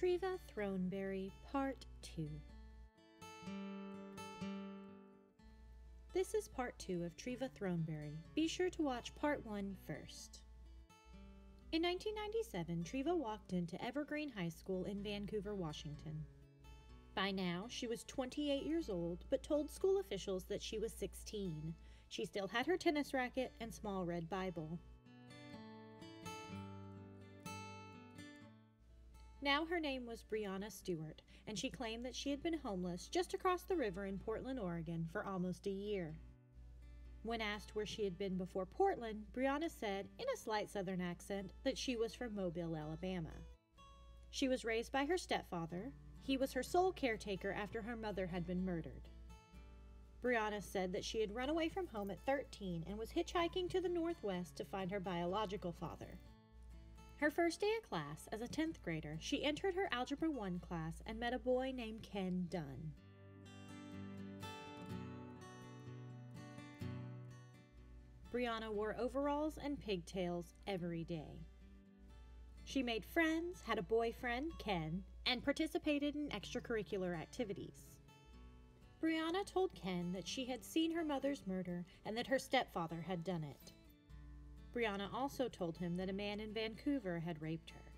Treva Throneberry, Part 2. This is Part 2 of Treva Throneberry. Be sure to watch Part 1 first. In 1997, Treva walked into Evergreen High School in Vancouver, Washington. By now, she was 28 years old, but told school officials that she was 16. She still had her tennis racket and small red Bible. Now her name was Brianna Stewart, and she claimed that she had been homeless just across the river in Portland, Oregon for almost a year. When asked where she had been before Portland, Brianna said, in a slight southern accent, that she was from Mobile, Alabama. She was raised by her stepfather. He was her sole caretaker after her mother had been murdered. Brianna said that she had run away from home at 13 and was hitchhiking to the Northwest to find her biological father. Her first day of class, as a 10th grader, she entered her Algebra 1 class and met a boy named Ken Dunn. Brianna wore overalls and pigtails every day. She made friends, had a boyfriend, Ken, and participated in extracurricular activities. Brianna told Ken that she had seen her mother's murder and that her stepfather had done it. Brianna also told him that a man in Vancouver had raped her.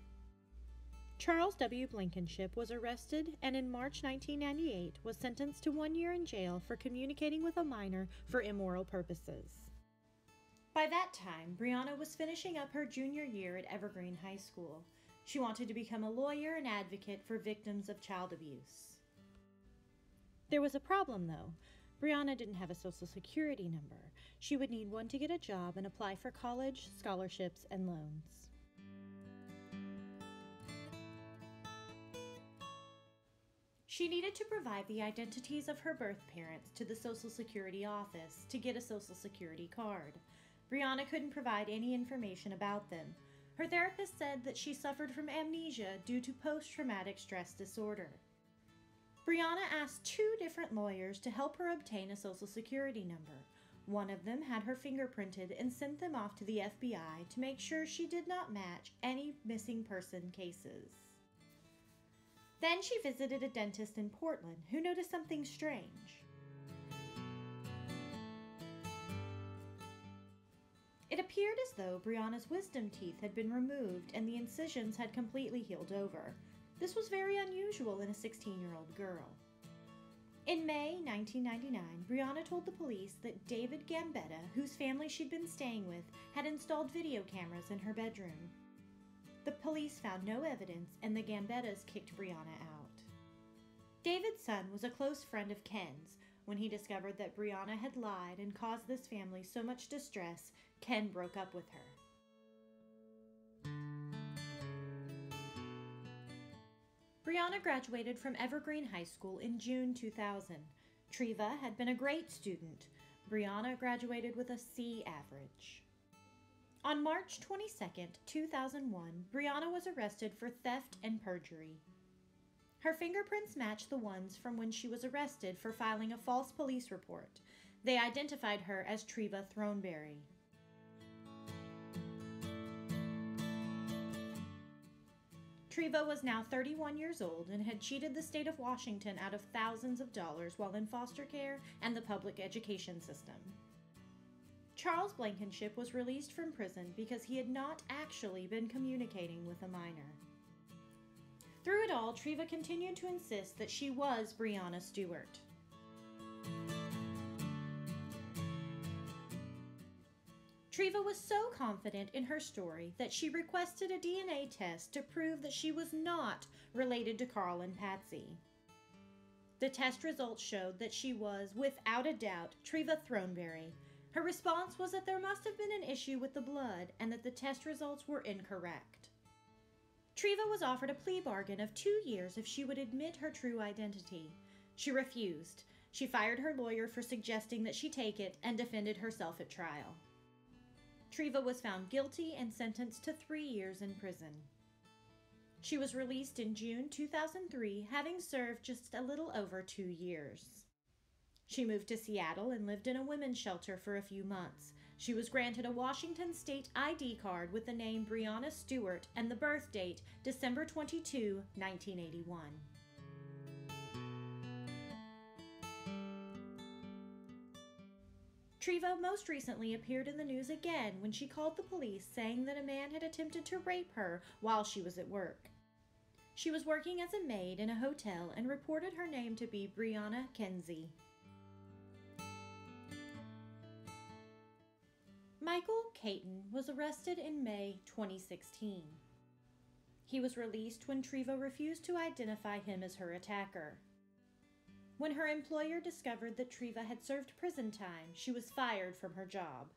Charles W. Blankenship was arrested and in March 1998 was sentenced to 1 year in jail for communicating with a minor for immoral purposes. By that time, Brianna was finishing up her junior year at Evergreen High School. She wanted to become a lawyer and advocate for victims of child abuse. There was a problem, though. Brianna didn't have a Social Security number. She would need one to get a job and apply for college, scholarships, and loans. She needed to provide the identities of her birth parents to the Social Security office to get a Social Security card. Brianna couldn't provide any information about them. Her therapist said that she suffered from amnesia due to post-traumatic stress disorder. Brianna asked 2 different lawyers to help her obtain a Social Security number. One of them had her fingerprinted and sent them off to the FBI to make sure she did not match any missing person cases. Then she visited a dentist in Portland who noticed something strange. It appeared as though Brianna's wisdom teeth had been removed and the incisions had completely healed over. This was very unusual in a 16-year-old girl. In May 1999, Brianna told the police that David Gambetta, whose family she'd been staying with, had installed video cameras in her bedroom. The police found no evidence and the Gambettas kicked Brianna out. David's son was a close friend of Ken's. When he discovered that Brianna had lied and caused this family so much distress, Ken broke up with her. Brianna graduated from Evergreen High School in June 2000. Treva had been a great student. Brianna graduated with a C average. On March 22, 2001, Brianna was arrested for theft and perjury. Her fingerprints matched the ones from when she was arrested for filing a false police report. They identified her as Treva Throneberry. Treva was now 31 years old and had cheated the state of Washington out of thousands of dollars while in foster care and the public education system. Charles Blankenship was released from prison because he had not actually been communicating with a minor. Through it all, Treva continued to insist that she was Brianna Stewart. Treva was so confident in her story that she requested a DNA test to prove that she was not related to Carl and Patsy. The test results showed that she was, without a doubt, Treva Throneberry. Her response was that there must have been an issue with the blood and that the test results were incorrect. Treva was offered a plea bargain of 2 years if she would admit her true identity. She refused. She fired her lawyer for suggesting that she take it and defended herself at trial. Treva was found guilty and sentenced to 3 years in prison. She was released in June 2003, having served just a little over 2 years. She moved to Seattle and lived in a women's shelter for a few months. She was granted a Washington state ID card with the name Breonna Stewart and the birth date December 22, 1981. Treva most recently appeared in the news again when she called the police saying that a man had attempted to rape her while she was at work. She was working as a maid in a hotel and reported her name to be Breonna Kenzie. Michael Caton was arrested in May 2016. He was released when Treva refused to identify him as her attacker. When her employer discovered that Treva had served prison time, she was fired from her job.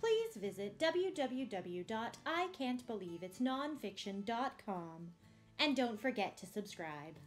Please visit www.ican'tbelieveitsnonfiction.com and don't forget to subscribe.